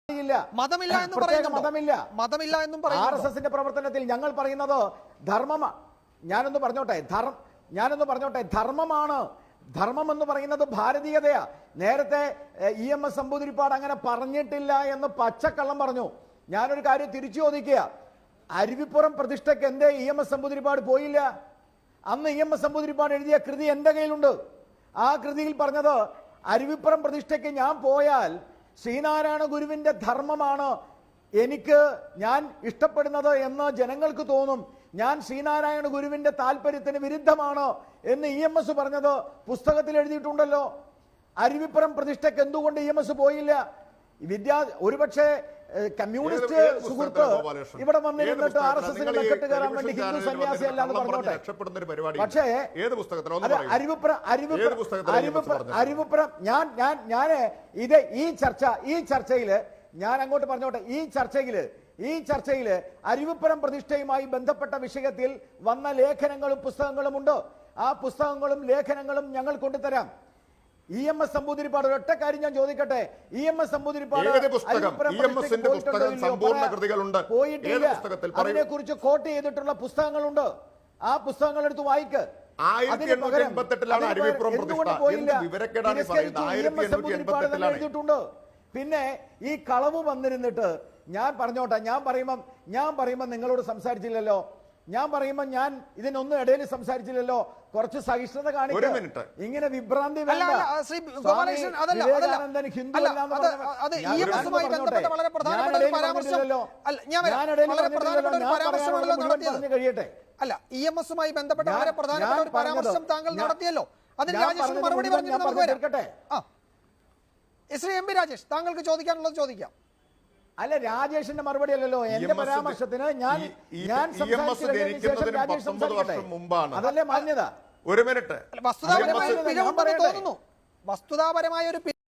മതമില്ല എന്ന് RSSന്റെ പ്രവർത്തനത്തിൽ ഞങ്ങൾ പറയുന്നത് ഞാനൊന്ന് പറഞ്ഞോട്ടെ ധർമ്മമാണ്. ധർമ്മം എന്ന് പറയുന്നത് ഭാരതീയതയാ. നേരത്തെ EMS നമ്പൂതിരിപ്പാട് അങ്ങനെ പറഞ്ഞിട്ടില്ല എന്ന് പച്ചക്കള്ളം പറഞ്ഞു. ഞാനൊരു കാര്യം തിരിച്ചു ചോദിക്കുക, അരുവിപ്പുറം പ്രതിഷ്ഠയ്ക്ക് എന്തേ EMS നമ്പൂതിരിപ്പാട് പോയില്ല? അന്ന് EMS നമ്പൂതിരിപ്പാട് എഴുതിയ കൃതി എൻ്റെ കയ്യിലുണ്ട്. ആ കൃതിയിൽ പറഞ്ഞത് അരുവിപ്പുറം പ്രതിഷ്ഠയ്ക്ക് ഞാൻ പോയാൽ ശ്രീനാരായണ ഗുരുവിന്റെ ധർമ്മമാണ് ഞാൻ ഇഷ്ടപ്പെടുന്നത് എന്ന് ജനങ്ങൾക്ക് തോന്നും. ഞാൻ ശ്രീനാരായണ ഗുരുവിന്റെ താല്പര്യത്തിന് വിരുദ്ധമാണ് എന്ന് EMS പറഞ്ഞത് പുസ്തകത്തിൽ എഴുതിയിട്ടുണ്ടല്ലോ. അരുവിപ്പുറം പ്രതിഷ്ഠയ്ക്ക് എന്തുകൊണ്ട് EMS പോയില്ല? ഒരുപക്ഷെ കമ്മ്യൂണിസ്റ്റ് സുഹൃത്ത് ഇവിടെ വന്നിരുന്നിട്ട് RSSനെ കെട്ടുകയറാൻ വേണ്ടി ഹിന്ദു സന്യാസി അല്ലാന്ന് പറഞ്ഞോട്ടെ. പക്ഷേ അരുവിപ്പുറം ഈ ചർച്ചയില് ഞാൻ അങ്ങോട്ട് പറഞ്ഞോട്ടെ, ഈ ചർച്ചയില് അരുവിപ്പുറം പ്രതിഷ്ഠയുമായി ബന്ധപ്പെട്ട വിഷയത്തിൽ വന്ന ലേഖനങ്ങളും പുസ്തകങ്ങളും ഉണ്ട്. ആ പുസ്തകങ്ങളും ലേഖനങ്ങളും ഞങ്ങൾ കൊണ്ടുതരാം. EMS നമ്പൂതിരിപ്പാട് ഒരൊറ്റ കാര്യം ഞാൻ ചോദിക്കട്ടെ, EMS നമ്പൂതിരിപ്പാട് പോയിട്ടില്ല. അതിനെ കുറിച്ച് കോട്ട് ചെയ്തിട്ടുള്ള പുസ്തകങ്ങളുണ്ട്. ആ പുസ്തകങ്ങൾ എടുത്ത് വായിക്ക്. എഴുതിയിട്ടുണ്ട്. പിന്നെ ഈ കളവ് വന്നിരുന്നിട്ട് ഞാൻ പറയുമ്പം നിങ്ങളോട് സംസാരിച്ചില്ലല്ലോ, ഞാൻ ഇതിനൊന്നും ഇടയിൽ സംസാരിച്ചില്ലല്ലോ. കുറച്ച് സഹിഷ്ണുത കാണിക്കുക. ഇങ്ങനെ വിഭ്രാന്തി കഴിയട്ടെ. അല്ല, EMSുമായി ബന്ധപ്പെട്ട വളരെ പ്രധാനപ്പെട്ട ഒരു പരാമർശം താങ്കൾ നടത്തിയല്ലോ. അതിന് രാജേഷിന് മറുപടി പറഞ്ഞിട്ട് നമുക്ക് വരാം. ശ്രീ MP രാജേഷ്, താങ്കൾക്ക് ചോദിക്കാനുള്ളത് ചോദിക്കാം. അല്ല, രാജേഷിന്റെ മറുപടി അല്ലല്ലോ എന്റെ പരാമർശത്തിന്. അതല്ലേ മാന്യത. വസ്തുതാപരമായ ഒരു